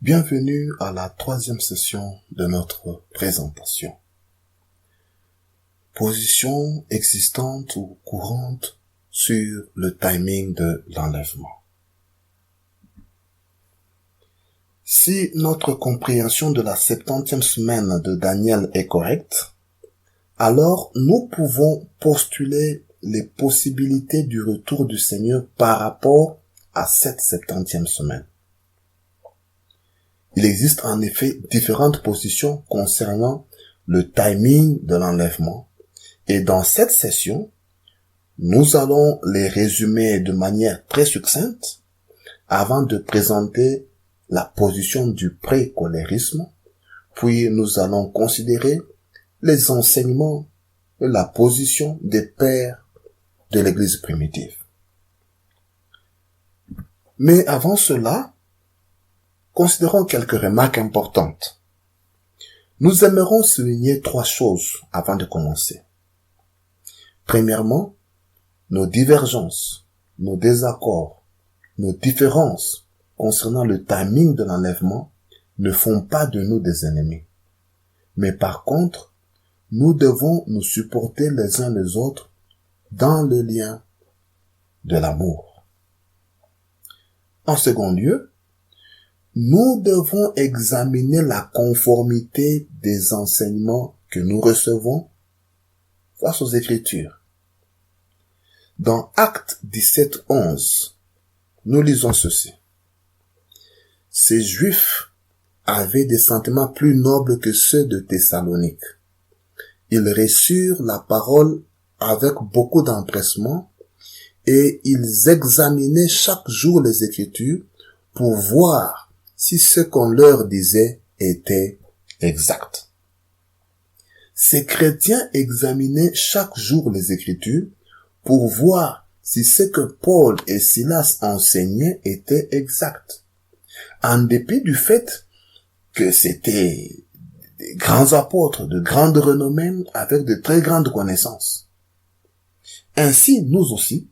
Bienvenue à la troisième session de notre présentation. Position existante ou courante sur le timing de l'enlèvement. Si notre compréhension de la 70e semaine de Daniel est correcte, alors nous pouvons postuler les possibilités du retour du Seigneur par rapport à cette 70e semaine. Il existe en effet différentes positions concernant le timing de l'enlèvement et dans cette session, nous allons les résumer de manière très succincte avant de présenter la position du pré-colérisme, puis nous allons considérer les enseignements et la position des pères de l'Église primitive. Mais avant cela, considérons quelques remarques importantes. Nous aimerons souligner trois choses avant de commencer. Premièrement, nos divergences, nos désaccords, nos différences concernant le timing de l'enlèvement ne font pas de nous des ennemis. Mais par contre, nous devons nous supporter les uns les autres dans le lien de l'amour. En second lieu, nous devons examiner la conformité des enseignements que nous recevons face aux Écritures. Dans Actes 17:11, nous lisons ceci. Ces Juifs avaient des sentiments plus nobles que ceux de Thessalonique. Ils reçurent la parole avec beaucoup d'empressement et ils examinaient chaque jour les Écritures pour voir si ce qu'on leur disait était exact. Ces chrétiens examinaient chaque jour les Écritures pour voir si ce que Paul et Silas enseignaient était exact. En dépit du fait que c'était des grands apôtres de grande renommée avec de très grandes connaissances. Ainsi, nous aussi,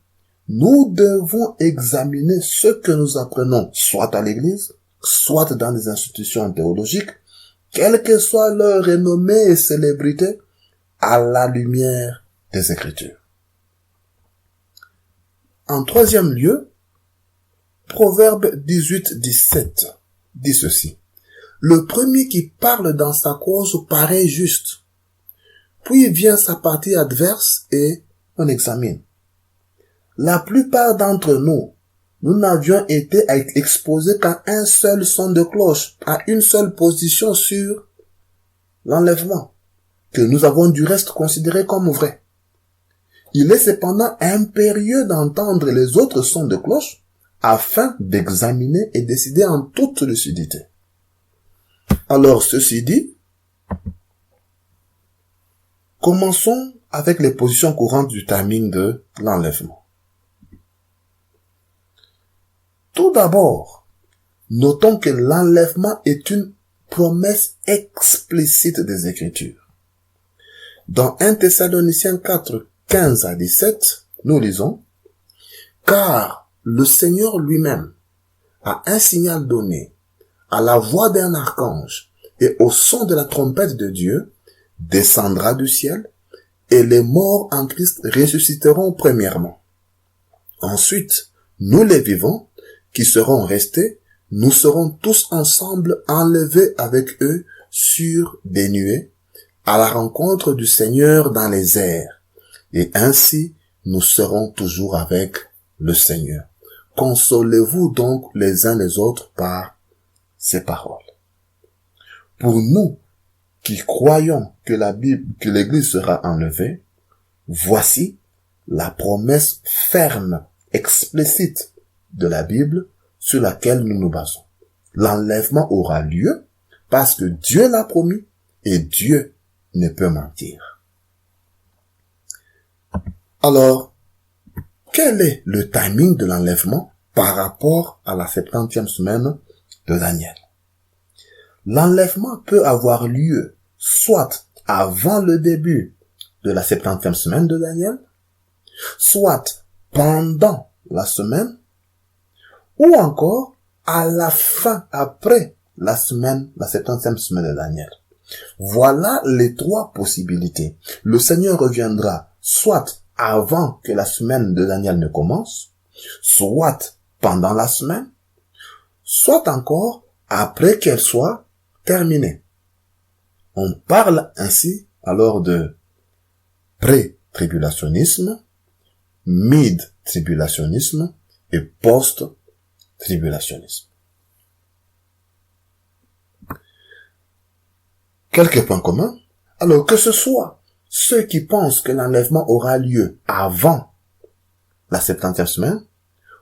nous devons examiner ce que nous apprenons soit à l'église, soit dans des institutions théologiques, quelle que soit leur renommée et célébrité, à la lumière des Écritures. En troisième lieu, Proverbe 18:17 dit ceci. Le premier qui parle dans sa cause paraît juste. Puis vient sa partie adverse et on examine. La plupart d'entre nous, nous n'avions été exposés qu'à un seul son de cloche, à une seule position sur l'enlèvement, que nous avons du reste considéré comme vrai. Il est cependant impérieux d'entendre les autres sons de cloche afin d'examiner et décider en toute lucidité. Alors, ceci dit, commençons avec les positions courantes du timing de l'enlèvement. Tout d'abord, notons que l'enlèvement est une promesse explicite des Écritures. Dans 1 Thessaloniciens 4, 15 à 17, nous lisons « Car le Seigneur lui-même, à un signal donné, à la voix d'un archange et au son de la trompette de Dieu, descendra du ciel, et les morts en Christ ressusciteront premièrement. Ensuite, nous les vivants, qui seront restés, nous serons tous ensemble enlevés avec eux sur des nuées, à la rencontre du Seigneur dans les airs. Et ainsi, nous serons toujours avec le Seigneur. Consolez-vous donc les uns les autres par ces paroles. Pour nous, qui croyons que que l'Église sera enlevée, voici la promesse ferme, explicite de la Bible sur laquelle nous nous basons. L'enlèvement aura lieu parce que Dieu l'a promis et Dieu ne peut mentir. Alors, quel est le timing de l'enlèvement par rapport à la 70e semaine de Daniel? L'enlèvement peut avoir lieu soit avant le début de la 70e semaine de Daniel, soit pendant la semaine, ou encore à la fin, après la 70e semaine de Daniel. Voilà les trois possibilités. Le Seigneur reviendra soit avant que la semaine de Daniel ne commence, soit pendant la semaine, soit encore après qu'elle soit terminée. On parle ainsi alors de pré-tribulationnisme, mid-tribulationnisme et post-tribulationnisme. Quelques points communs. Alors que ce soit ceux qui pensent que l'enlèvement aura lieu avant la 70e semaine,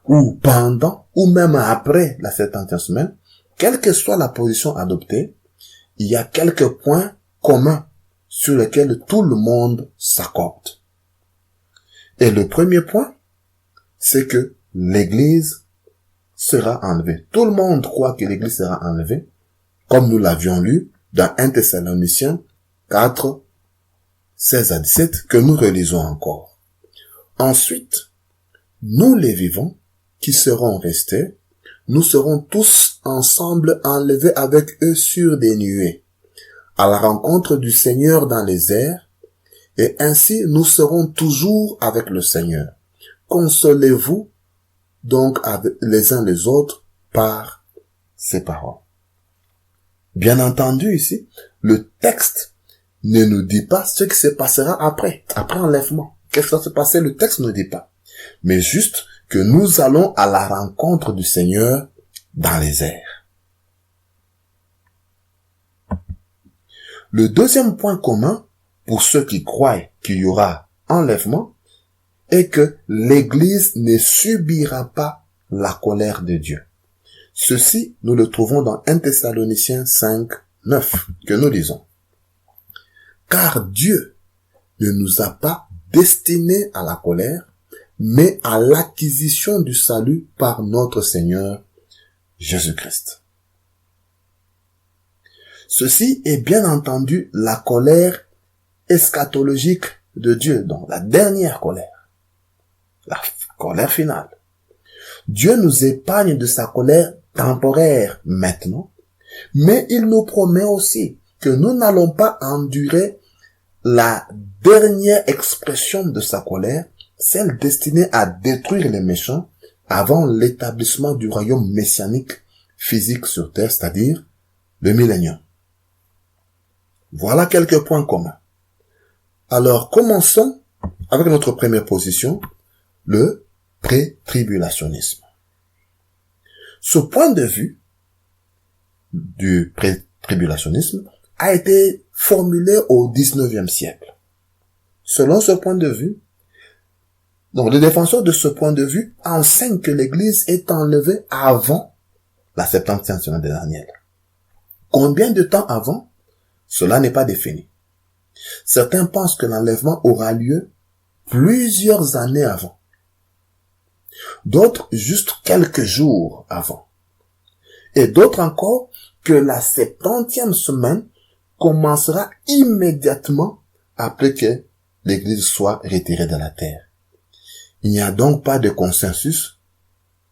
ou pendant, ou même après la 70e semaine, quelle que soit la position adoptée, il y a quelques points communs sur lesquels tout le monde s'accorde. Et le premier point, c'est que l'Église sera enlevée. Tout le monde croit que l'Église sera enlevée, comme nous l'avions lu dans 1 Thessaloniciens 4, 16 à 17, que nous relisons encore. Ensuite, nous les vivants, qui seront restés, nous serons tous ensemble enlevés avec eux sur des nuées, à la rencontre du Seigneur dans les airs, et ainsi nous serons toujours avec le Seigneur. Consolez-vous donc les uns les autres par ces paroles. Bien entendu ici, le texte ne nous dit pas ce qui se passera après enlèvement. Qu'est-ce qui va se passer? Le texte ne dit pas. Mais juste que nous allons à la rencontre du Seigneur dans les airs. Le deuxième point commun, pour ceux qui croient qu'il y aura enlèvement, est que l'Église ne subira pas la colère de Dieu. Ceci, nous le trouvons dans 1 Thessaloniciens 5, 9, que nous lisons. Car Dieu ne nous a pas destinés à la colère, mais à l'acquisition du salut par notre Seigneur Jésus-Christ. Ceci est bien entendu la colère eschatologique de Dieu, donc la dernière colère, la colère finale. Dieu nous épargne de sa colère temporaire maintenant, mais il nous promet aussi que nous n'allons pas endurer la dernière expression de sa colère, celle destinée à détruire les méchants avant l'établissement du royaume messianique physique sur terre, c'est-à-dire le millénium. Voilà quelques points communs. Alors, commençons avec notre première position, le pré-tribulationnisme. Ce point de vue du pré-tribulationnisme a été formulé au XIXe siècle. Selon ce point de vue, donc les défenseurs de ce point de vue enseignent que l'Église est enlevée avant la 70e semaine de Daniel. Combien de temps avant? Cela n'est pas défini. Certains pensent que l'enlèvement aura lieu plusieurs années avant. D'autres juste quelques jours avant. Et d'autres encore que la 70e semaine commencera immédiatement après que l'Église soit retirée de la terre. Il n'y a donc pas de consensus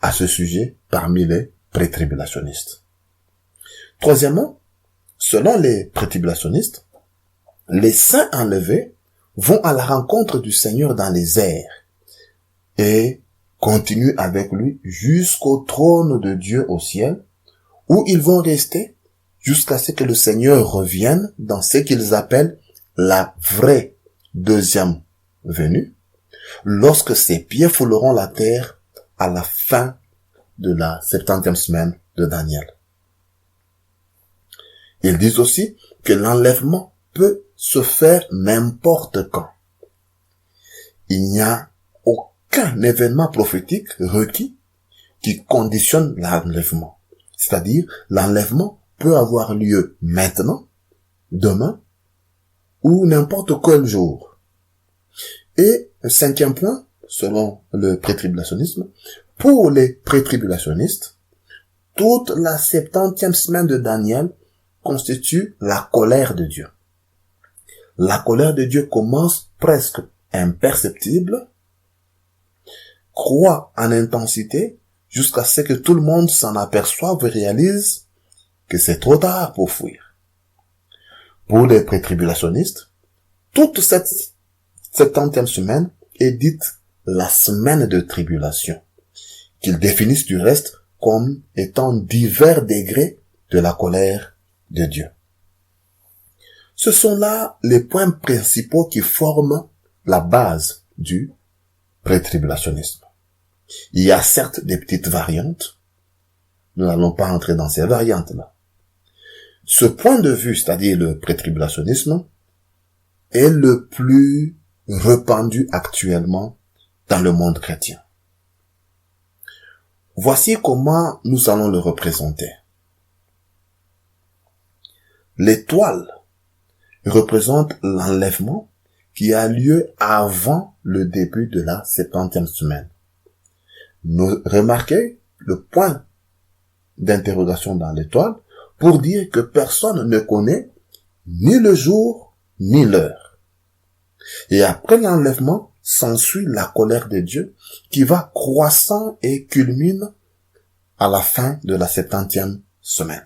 à ce sujet parmi les pré-tribulationnistes. Troisièmement, selon les pré-tribulationnistes, les saints enlevés vont à la rencontre du Seigneur dans les airs et continuent avec lui jusqu'au trône de Dieu au ciel, où ils vont rester jusqu'à ce que le Seigneur revienne dans ce qu'ils appellent la vraie deuxième venue, lorsque ses pieds fouleront la terre à la fin de la 70e semaine de Daniel. Ils disent aussi que l'enlèvement peut se faire n'importe quand. Il n'y a aucun événement prophétique requis qui conditionne l'enlèvement. C'est-à-dire, l'enlèvement peut avoir lieu maintenant, demain, ou n'importe quel jour. Et le cinquième point, selon le pré-tribulationnisme, pour les pré-tribulationnistes, toute la 70e semaine de Daniel constitue la colère de Dieu. La colère de Dieu commence presque imperceptible, croît en intensité, jusqu'à ce que tout le monde s'en aperçoive et réalise que c'est trop tard pour fuir. Pour les pré-tribulationnistes, toute cette 70e semaine est dite la semaine de tribulation, qu'ils définissent du reste comme étant divers degrés de la colère de Dieu. Ce sont là les points principaux qui forment la base du pré-tribulationnisme. Il y a certes des petites variantes, nous n'allons pas entrer dans ces variantes-là. Ce point de vue, c'est-à-dire le pré-tribulationnisme, est le plus répandu actuellement dans le monde chrétien. Voici comment nous allons le représenter. L'étoile représente l'enlèvement qui a lieu avant le début de la 70e semaine. Remarquez le point d'interrogation dans l'étoile pour dire que personne ne connaît ni le jour ni l'heure. Et après l'enlèvement, s'ensuit la colère de Dieu qui va croissant et culmine à la fin de la 70e semaine.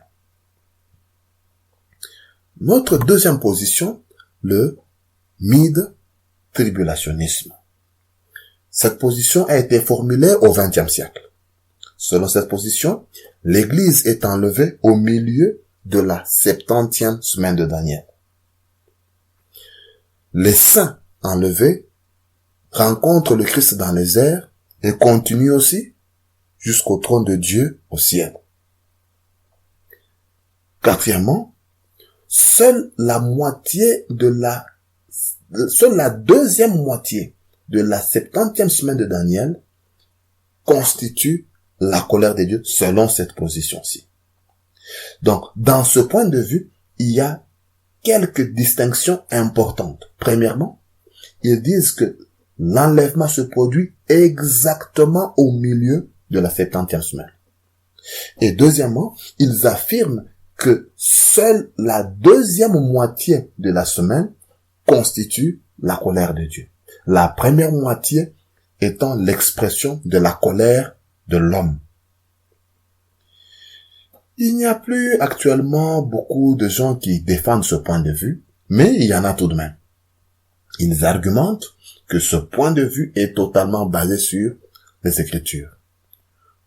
Notre deuxième position, le mid-tribulationnisme. Cette position a été formulée au XXe siècle. Selon cette position, l'Église est enlevée au milieu de la 70e semaine de Daniel. Les saints enlevés rencontrent le Christ dans les airs et continuent aussi jusqu'au trône de Dieu au ciel. Quatrièmement, seule la deuxième moitié de la 70e semaine de Daniel constitue la colère de Dieu selon cette position-ci. Donc, dans ce point de vue, il y a quelques distinctions importantes. Premièrement, ils disent que l'enlèvement se produit exactement au milieu de la 70e semaine. Et deuxièmement, ils affirment que seule la deuxième moitié de la semaine constitue la colère de Dieu. La première moitié étant l'expression de la colère de l'homme. Il n'y a plus actuellement beaucoup de gens qui défendent ce point de vue, mais il y en a tout de même. Ils argumentent que ce point de vue est totalement basé sur les Écritures.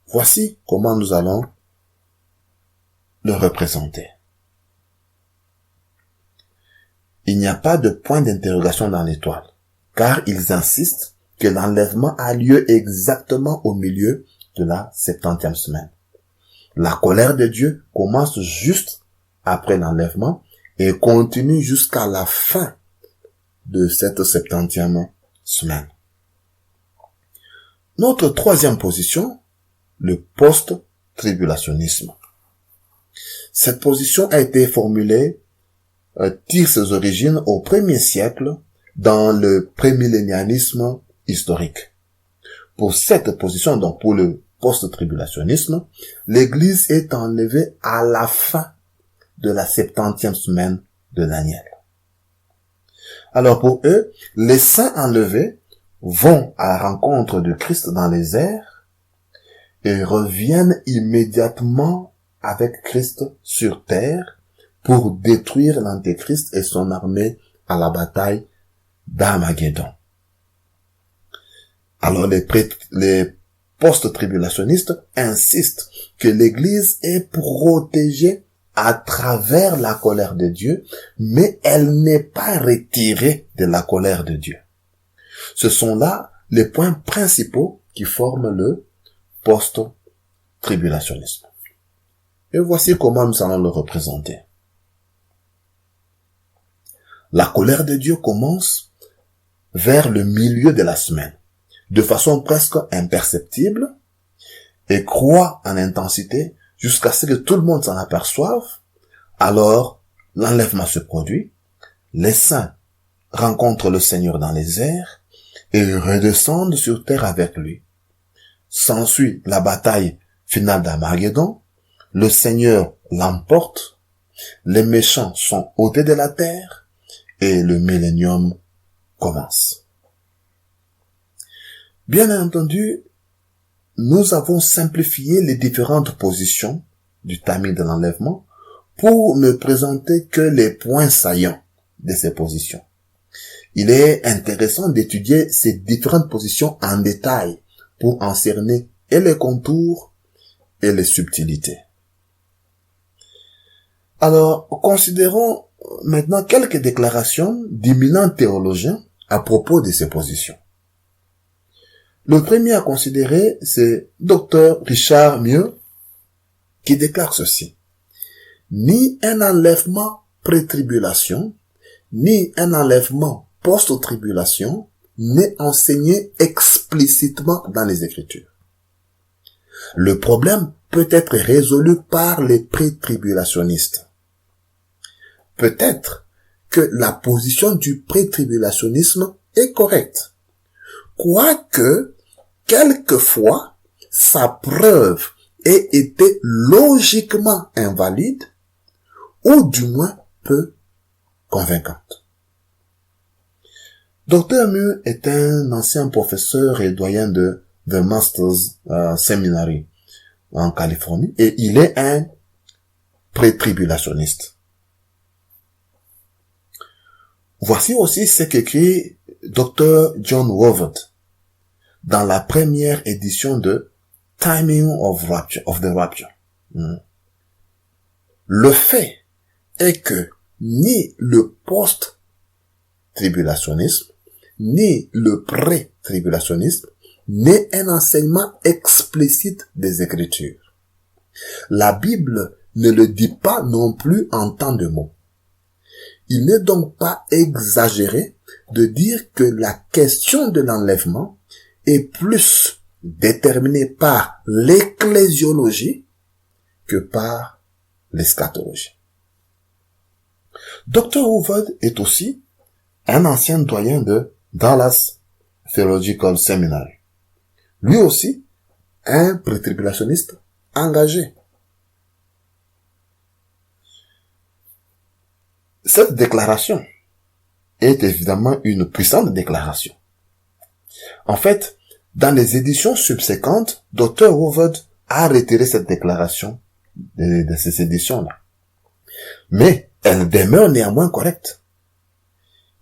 Voici comment nous allons le représenter. Il n'y a pas de point d'interrogation dans l'étoile, car ils insistent que l'enlèvement a lieu exactement au milieu de la 70e semaine. La colère de Dieu commence juste après l'enlèvement et continue jusqu'à la fin de cette 70e semaine. Notre troisième position, le post-tribulationnisme. Cette position a été formulée, tire ses origines au 1er siècle dans le prémillénialisme historique. Pour cette position, donc pour le post-tribulationnisme, l'Église est enlevée à la fin de la 70e semaine de Daniel. Alors pour eux, les saints enlevés vont à la rencontre de Christ dans les airs et reviennent immédiatement avec Christ sur terre pour détruire l'Antéchrist et son armée à la bataille d'Armageddon. Alors les post-tribulationnistes insistent que l'Église est protégée à travers la colère de Dieu, mais elle n'est pas retirée de la colère de Dieu. Ce sont là les points principaux qui forment le post-tribulationnisme. Et voici comment nous allons le représenter. La colère de Dieu commence vers le milieu de la semaine, de façon presque imperceptible, et croît en intensité jusqu'à ce que tout le monde s'en aperçoive. Alors, l'enlèvement se produit, les saints rencontrent le Seigneur dans les airs et redescendent sur terre avec lui. S'ensuit la bataille finale d'Armageddon, le Seigneur l'emporte, les méchants sont ôtés de la terre et le millénium commence. Bien entendu, nous avons simplifié les différentes positions du timing de l'enlèvement pour ne présenter que les points saillants de ces positions. Il est intéressant d'étudier ces différentes positions en détail pour en cerner et les contours et les subtilités. Alors, considérons maintenant quelques déclarations d'éminents théologiens à propos de ces positions. Le premier à considérer, c'est Dr. Richard Mille, qui déclare ceci. Ni un enlèvement pré-tribulation, ni un enlèvement post-tribulation n'est enseigné explicitement dans les Écritures. Le problème peut être résolu par les pré-tribulationnistes. Peut-être que la position du pré-tribulationnisme est correcte, quoique, quelquefois, sa preuve ait été logiquement invalide, ou du moins peu convaincante. Dr. Mille est un ancien professeur et doyen de The Masters Seminary en Californie, et il est un pré-tribulationniste. Voici aussi ce qu'écrit Dr. John Walvoord dans la première édition de Timing of the Rapture. Le fait est que ni le post-tribulationnisme, ni le pré-tribulationnisme n'est un enseignement explicite des Écritures. La Bible ne le dit pas non plus en tant de mots. Il n'est donc pas exagéré de dire que la question de l'enlèvement est plus déterminée par l'ecclésiologie que par l'eschatologie. Dr. Walvoord est aussi un ancien doyen de Dallas Theological Seminary. Lui aussi, un pré-tribulationniste engagé. Cette déclaration est évidemment une puissante déclaration. En fait, dans les éditions subséquentes, Dr. Walvoord a retiré cette déclaration de ces éditions-là. Mais elle demeure néanmoins correcte.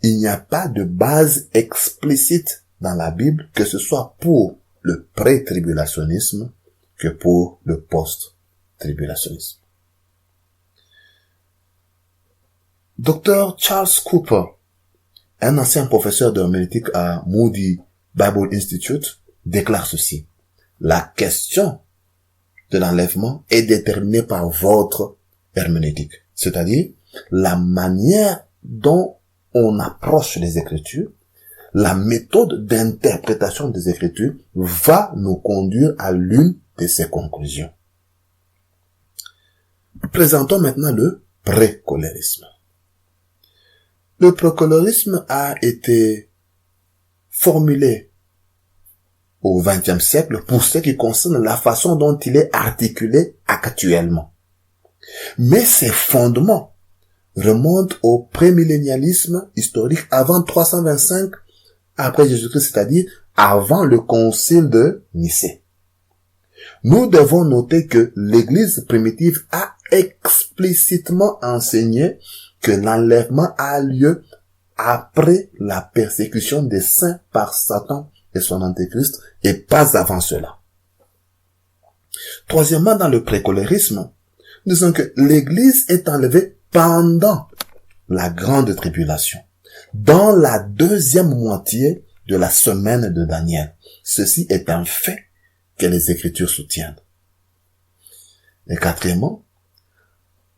Il n'y a pas de base explicite dans la Bible, que ce soit pour le pré-tribulationnisme que pour le post-tribulationnisme. Dr. Charles Cooper, un ancien professeur d'herméneutique à Moody Bible Institute, déclare ceci. La question de l'enlèvement est déterminée par votre herméneutique, c'est-à-dire la manière dont on approche les Écritures, la méthode d'interprétation des Écritures va nous conduire à l'une de ces conclusions. Présentons maintenant le précolérisme. Le précolérisme a été formulé au XXe siècle pour ce qui concerne la façon dont il est articulé actuellement. Mais ses fondements remontent au prémillénialisme historique avant 325 après Jésus-Christ, c'est-à-dire avant le concile de Nicée. Nous devons noter que l'Église primitive a explicitement enseigné que l'enlèvement a lieu après la persécution des saints par Satan et son antéchrist, et pas avant cela. Troisièmement, dans le précolérisme, nous disons que l'Église est enlevée pendant la grande tribulation, dans la deuxième moitié de la semaine de Daniel. Ceci est un fait que les Écritures soutiennent. Et quatrièmement,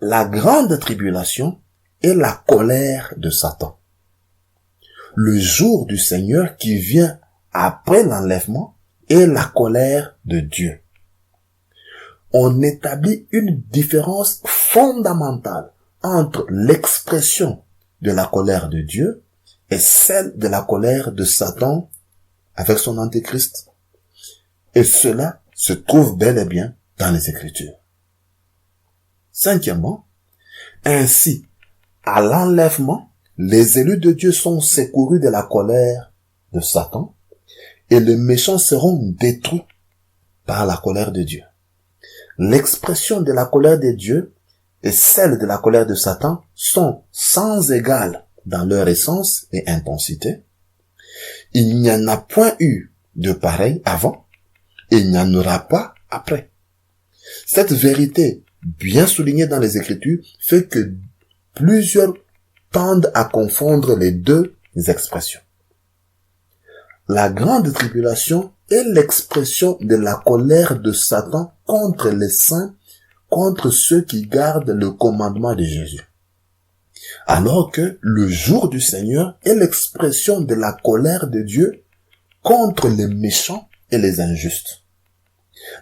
la grande tribulation est la colère de Satan. Le jour du Seigneur qui vient après l'enlèvement est la colère de Dieu. On établit une différence fondamentale entre l'expression de la colère de Dieu et celle de la colère de Satan avec son antéchrist. Et cela se trouve bel et bien dans les Écritures. Cinquièmement, ainsi, à l'enlèvement, les élus de Dieu sont secourus de la colère de Satan et les méchants seront détruits par la colère de Dieu. L'expression de la colère de Dieu et celles de la colère de Satan sont sans égal dans leur essence et intensité. Il n'y en a point eu de pareil avant et il n'y en aura pas après. Cette vérité, bien soulignée dans les Écritures, fait que plusieurs tendent à confondre les deux expressions. La grande tribulation est l'expression de la colère de Satan contre les saints, contre ceux qui gardent le commandement de Jésus. Alors que le jour du Seigneur est l'expression de la colère de Dieu contre les méchants et les injustes.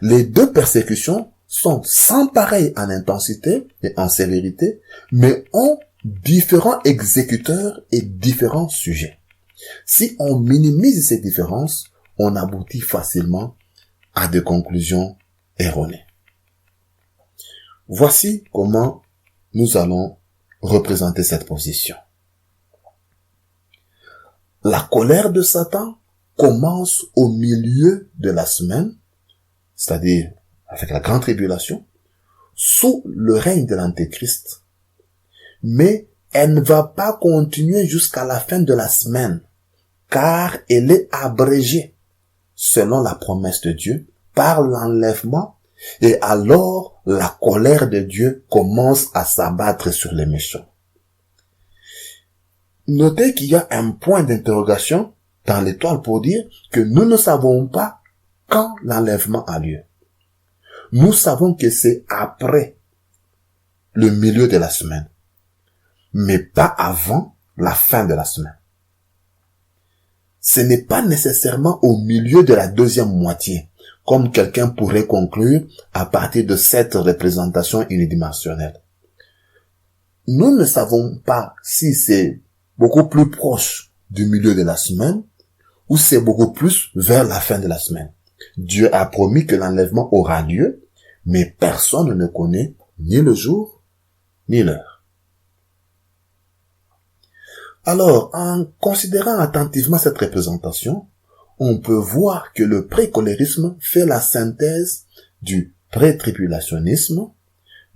Les deux persécutions sont sans pareil en intensité et en sévérité, mais ont différents exécuteurs et différents sujets. Si on minimise ces différences, on aboutit facilement à des conclusions erronées. Voici comment nous allons représenter cette position. La colère de Satan commence au milieu de la semaine, c'est-à-dire avec la grande tribulation, sous le règne de l'Antéchrist, mais elle ne va pas continuer jusqu'à la fin de la semaine, car elle est abrégée, selon la promesse de Dieu, par l'enlèvement, et alors la colère de Dieu commence à s'abattre sur les méchants. Notez qu'il y a un point d'interrogation dans l'étoile pour dire que nous ne savons pas quand l'enlèvement a lieu. Nous savons que c'est après le milieu de la semaine, mais pas avant la fin de la semaine. Ce n'est pas nécessairement au milieu de la deuxième moitié, comme quelqu'un pourrait conclure à partir de cette représentation unidimensionnelle. Nous ne savons pas si c'est beaucoup plus proche du milieu de la semaine ou c'est beaucoup plus vers la fin de la semaine. Dieu a promis que l'enlèvement aura lieu, mais personne ne connaît ni le jour ni l'heure. Alors, en considérant attentivement cette représentation, on peut voir que le pré-colérisme fait la synthèse du pré-tribulationnisme,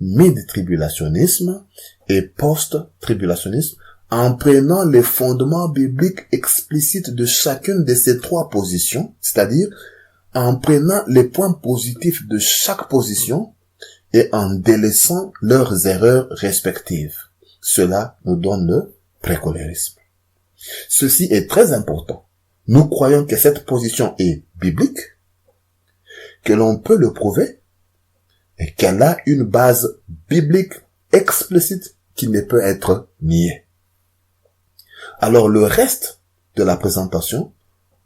mid-tribulationnisme et post-tribulationnisme en prenant les fondements bibliques explicites de chacune de ces trois positions, c'est-à-dire en prenant les points positifs de chaque position et en délaissant leurs erreurs respectives. Cela nous donne le pré-colérisme. Ceci est très important. Nous croyons que cette position est biblique, que l'on peut le prouver, et qu'elle a une base biblique explicite qui ne peut être niée. Alors le reste de la présentation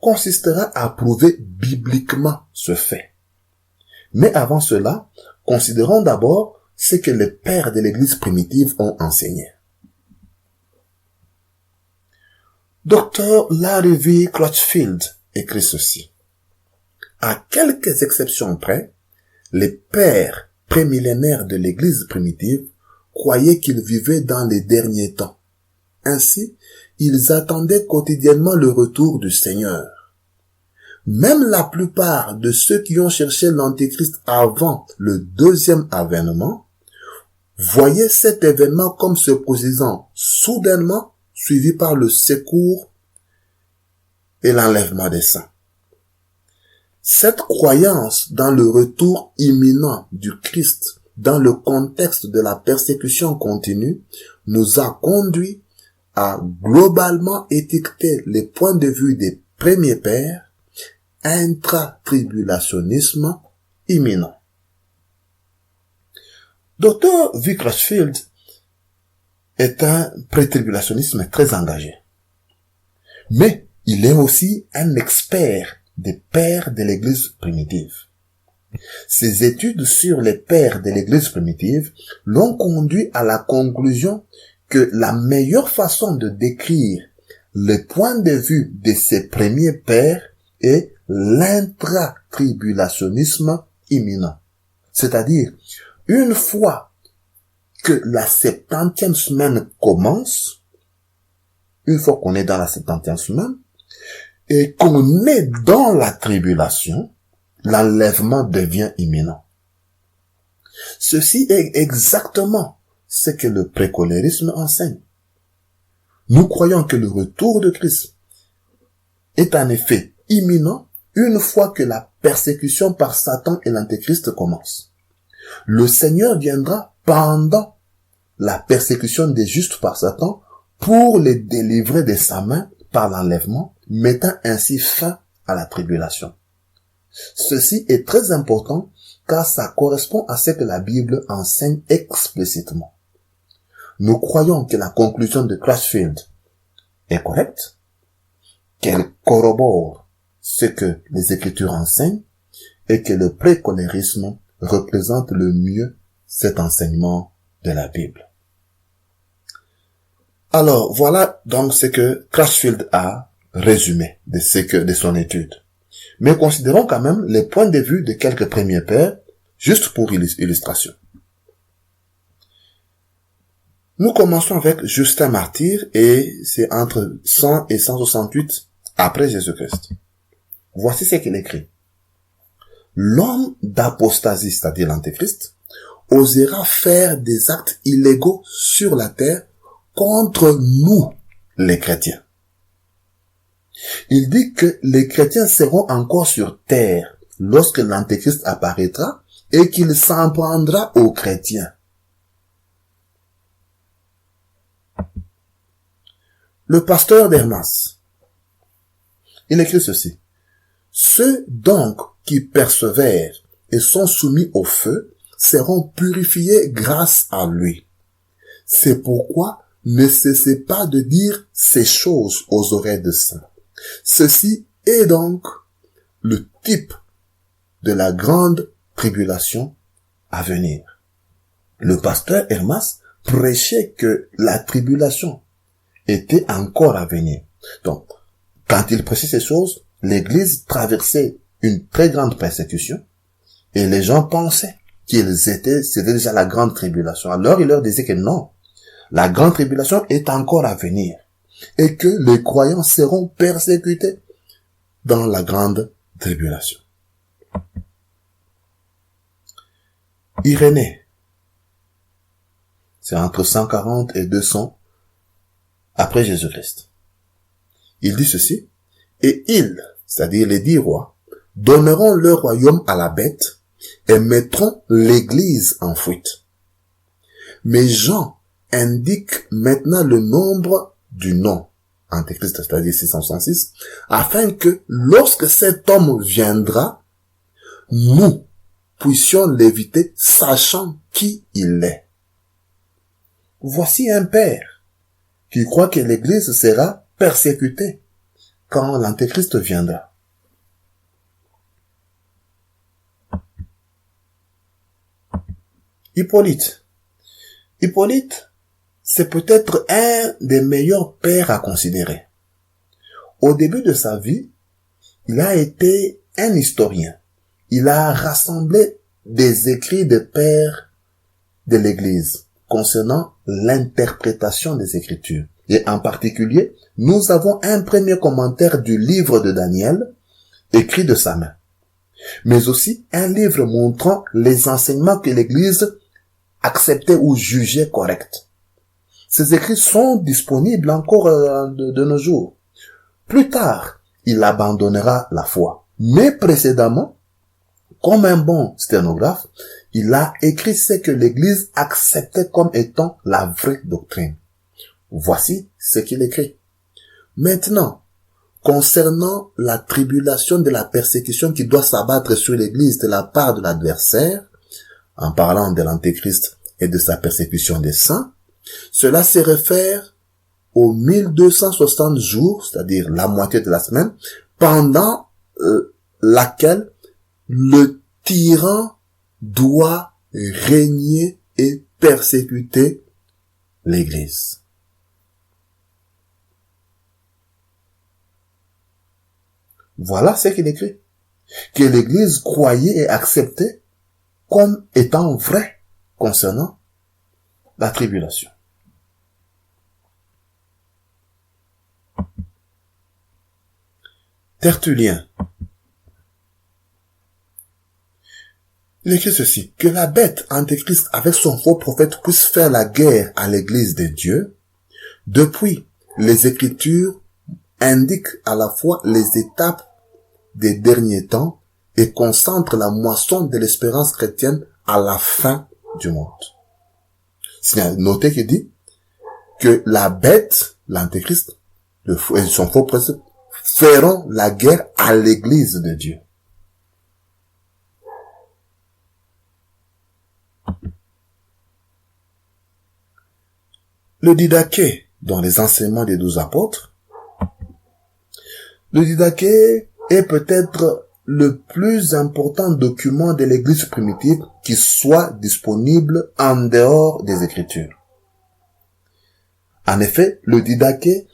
consistera à prouver bibliquement ce fait. Mais avant cela, considérons d'abord ce que les pères de l'Église primitive ont enseigné. Dr. Larry V. Crutchfield écrit ceci. À quelques exceptions près, les pères prémillénaires de l'Église primitive croyaient qu'ils vivaient dans les derniers temps. Ainsi, ils attendaient quotidiennement le retour du Seigneur. Même la plupart de ceux qui ont cherché l'Antéchrist avant le deuxième avènement voyaient cet événement comme se produisant soudainement, suivi par le secours et l'enlèvement des saints. Cette croyance dans le retour imminent du Christ dans le contexte de la persécution continue nous a conduit à globalement étiqueter les points de vue des premiers pères, intra-tribulationnisme imminent. Dr. V. Crutchfield est un pré-tribulationniste très engagé. Mais il est aussi un expert des pères de l'Église primitive. Ses études sur les pères de l'Église primitive l'ont conduit à la conclusion que la meilleure façon de décrire le point de vue de ces premiers pères est l'intra-tribulationnisme imminent. C'est-à-dire, une fois que la 70e semaine commence, une fois qu'on est dans la 70e semaine, et qu'on est dans la tribulation, l'enlèvement devient imminent. Ceci est exactement ce que le précolérisme enseigne. Nous croyons que le retour de Christ est en effet imminent une fois que la persécution par Satan et l'Antéchrist commence. Le Seigneur viendra pendant la persécution des justes par Satan pour les délivrer de sa main par l'enlèvement, mettant ainsi fin à la tribulation. Ceci est très important car ça correspond à ce que la Bible enseigne explicitement. Nous croyons que la conclusion de Crashfield est correcte, qu'elle corrobore ce que les Écritures enseignent et que le précolérisme représente le mieux cet enseignement de la Bible. Alors, voilà donc ce que Crashfield a résumé de son étude. Mais considérons quand même les points de vue de quelques premiers pères, juste pour illustration. Nous commençons avec Justin Martyr et c'est entre 100 et 168 après Jésus-Christ. Voici ce qu'il écrit. L'homme d'apostasie, c'est-à-dire l'Antéchrist, osera faire des actes illégaux sur la terre contre nous, les chrétiens. Il dit que les chrétiens seront encore sur terre lorsque l'Antéchrist apparaîtra et qu'il s'en prendra aux chrétiens. Le pasteur d'Hermas, il écrit ceci. Ceux donc qui persévèrent et sont soumis au feu seront purifiés grâce à lui. C'est pourquoi ne cessez pas de dire ces choses aux oreilles de saints. Ceci est donc le type de la grande tribulation à venir. Le pasteur Hermas prêchait que la tribulation était encore à venir. Donc, quand il prêchait ces choses, l'Église traversait une très grande persécution et les gens pensaient c'était déjà la grande tribulation. Alors, il leur disait que non, la grande tribulation est encore à venir et que les croyants seront persécutés dans la grande tribulation. Irénée, c'est entre 140 et 200 après Jésus-Christ. Il dit ceci, et ils, c'est-à-dire les 10 rois, donneront leur royaume à la bête et mettront l'Église en fuite. Mais Jean indique maintenant le nombre du nom, Antéchrist, c'est-à-dire 666, afin que lorsque cet homme viendra, nous puissions l'éviter, sachant qui il est. Voici un père qui croit que l'Église sera persécutée quand l'Antéchrist viendra. Hippolyte, c'est peut-être un des meilleurs pères à considérer. Au début de sa vie, il a été un historien. Il a rassemblé des écrits des pères de l'Église concernant l'interprétation des Écritures. Et en particulier, nous avons un premier commentaire du livre de Daniel, écrit de sa main. Mais aussi un livre montrant les enseignements que l'Église acceptait ou jugeait corrects. Ces écrits sont disponibles encore de nos jours. Plus tard, il abandonnera la foi. Mais précédemment, comme un bon sténographe, il a écrit ce que l'Église acceptait comme étant la vraie doctrine. Voici ce qu'il écrit. Maintenant, concernant la tribulation de la persécution qui doit s'abattre sur l'Église de la part de l'adversaire, en parlant de l'Antéchrist et de sa persécution des saints, cela se réfère aux 1260 jours, c'est-à-dire la moitié de la semaine, pendant laquelle le tyran doit régner et persécuter l'Église. Voilà ce qu'il écrit. Que l'Église croyait et acceptait comme étant vrai concernant la tribulation. Tertullien. Il écrit ceci, que la bête antéchrist avec son faux prophète puisse faire la guerre à l'église de Dieu. Depuis, les Écritures indiquent à la fois les étapes des derniers temps et concentrent la moisson de l'espérance chrétienne à la fin du monde. Notez qu'il dit que la bête, l'antéchrist, et son faux prophète feront la guerre à l'église de Dieu. Le Didaché, dans les enseignements des 12 apôtres, le Didaché est peut-être le plus important document de l'église primitive qui soit disponible en dehors des Écritures. En effet, le Didaché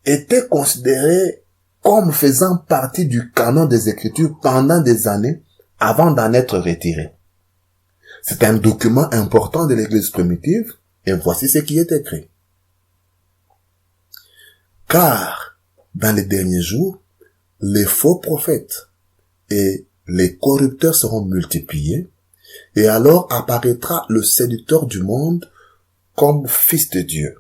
était considéré comme faisant partie du canon des Écritures pendant des années avant d'en être retiré. C'est un document important de l'église primitive et voici ce qui est écrit. Car, dans les derniers jours, les faux prophètes et les corrupteurs seront multipliés, et alors apparaîtra le séducteur du monde comme fils de Dieu.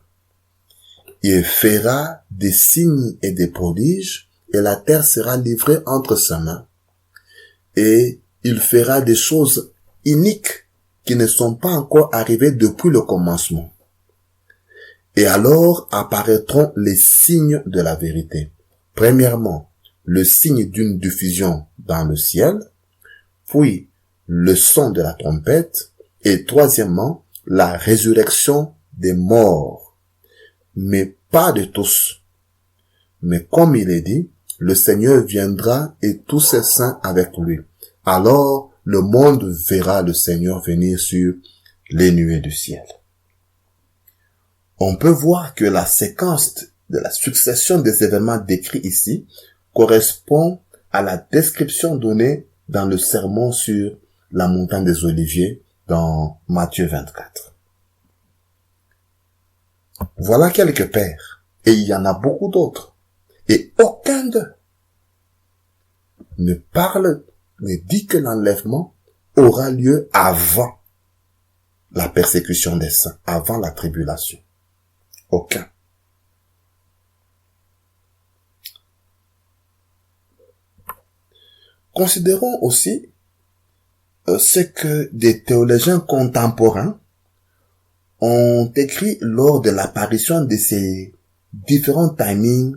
Il fera des signes et des prodiges, et la terre sera livrée entre ses mains. Et il fera des choses iniques qui ne sont pas encore arrivées depuis le commencement. Et alors apparaîtront les signes de la vérité. Premièrement, le signe d'une diffusion dans le ciel, puis le son de la trompette, et troisièmement, la résurrection des morts. Mais pas de tous. Mais comme il est dit, le Seigneur viendra et tous ses saints avec lui. Alors, le monde verra le Seigneur venir sur les nuées du ciel. On peut voir que la séquence de la succession des événements décrits ici correspond à la description donnée dans le sermon sur la montagne des Oliviers dans Matthieu 24. Voilà quelques pères, et il y en a beaucoup d'autres, et aucun d'eux ne dit que l'enlèvement aura lieu avant la persécution des saints, avant la tribulation. Aucun. Considérons aussi ce que des théologiens contemporains ont écrit lors de l'apparition de ces différents timings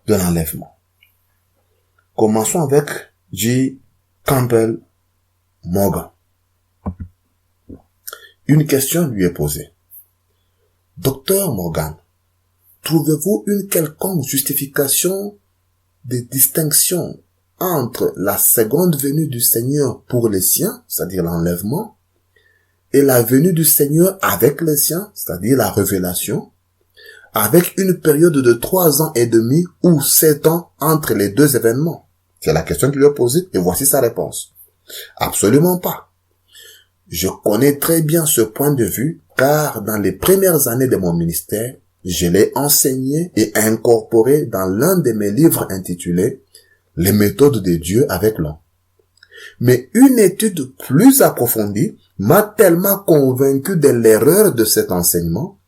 de l'enlèvement. Commençons avec J. Campbell Morgan. Une question lui est posée. Docteur Morgan, trouvez-vous une quelconque justification de distinction entre la seconde venue du Seigneur pour les siens, c'est-à-dire l'enlèvement, et la venue du Seigneur avec les siens, c'est-à-dire la révélation, avec une période de 3 ans et demi ou 7 ans entre les deux événements? C'est la question qui lui est posée et voici sa réponse. Absolument pas. Je connais très bien ce point de vue car dans les premières années de mon ministère, je l'ai enseigné et incorporé dans l'un de mes livres intitulés « Les méthodes de Dieu avec l'homme ». Mais une étude plus approfondie m'a tellement convaincu de l'erreur de cet enseignement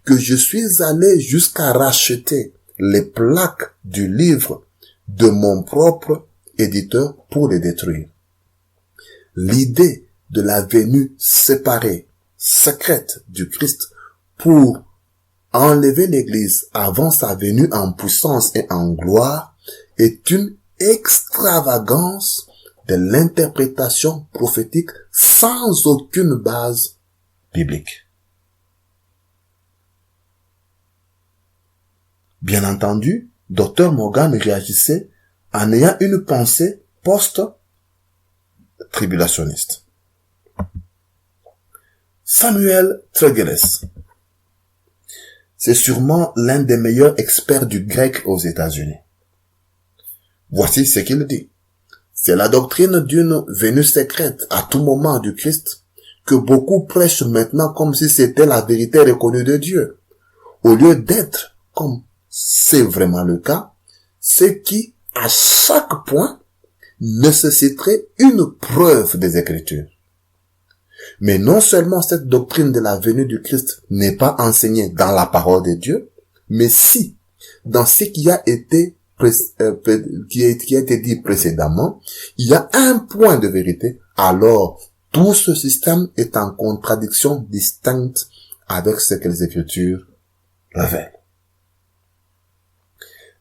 que je suis allé jusqu'à racheter les plaques du livre de mon propre éditeur pour les détruire. L'idée de la venue séparée, secrète du Christ pour enlever l'Église avant sa venue en puissance et en gloire est une extravagance de l'interprétation prophétique sans aucune base biblique. Bien entendu, Dr. Morgan réagissait en ayant une pensée post-tribulationniste. Samuel Tréguez, c'est sûrement l'un des meilleurs experts du grec aux États-Unis. Voici ce qu'il dit. C'est la doctrine d'une venue secrète à tout moment du Christ que beaucoup prêchent maintenant comme si c'était la vérité reconnue de Dieu, au lieu d'être, comme c'est vraiment le cas, ceux qui, à chaque point, nécessiterait une preuve des Écritures. Mais non seulement cette doctrine de la venue du Christ n'est pas enseignée dans la parole de Dieu, mais si, dans ce qui a été dit précédemment, il y a un point de vérité, alors tout ce système est en contradiction distincte avec ce que les Écritures révèlent.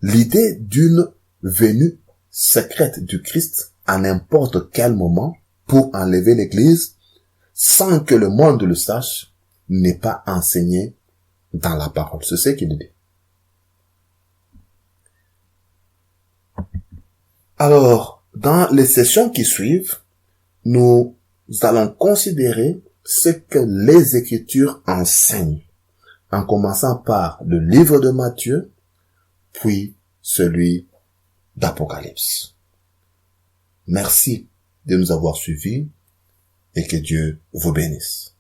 L'idée d'une venue secrète du Christ à n'importe quel moment pour enlever l'Église sans que le monde le sache n'est pas enseignée dans la parole. C'est ce qu'il dit. Alors, dans les sessions qui suivent, nous allons considérer ce que les Écritures enseignent, en commençant par le livre de Matthieu, puis celui d'Apocalypse. Merci de nous avoir suivis et que Dieu vous bénisse.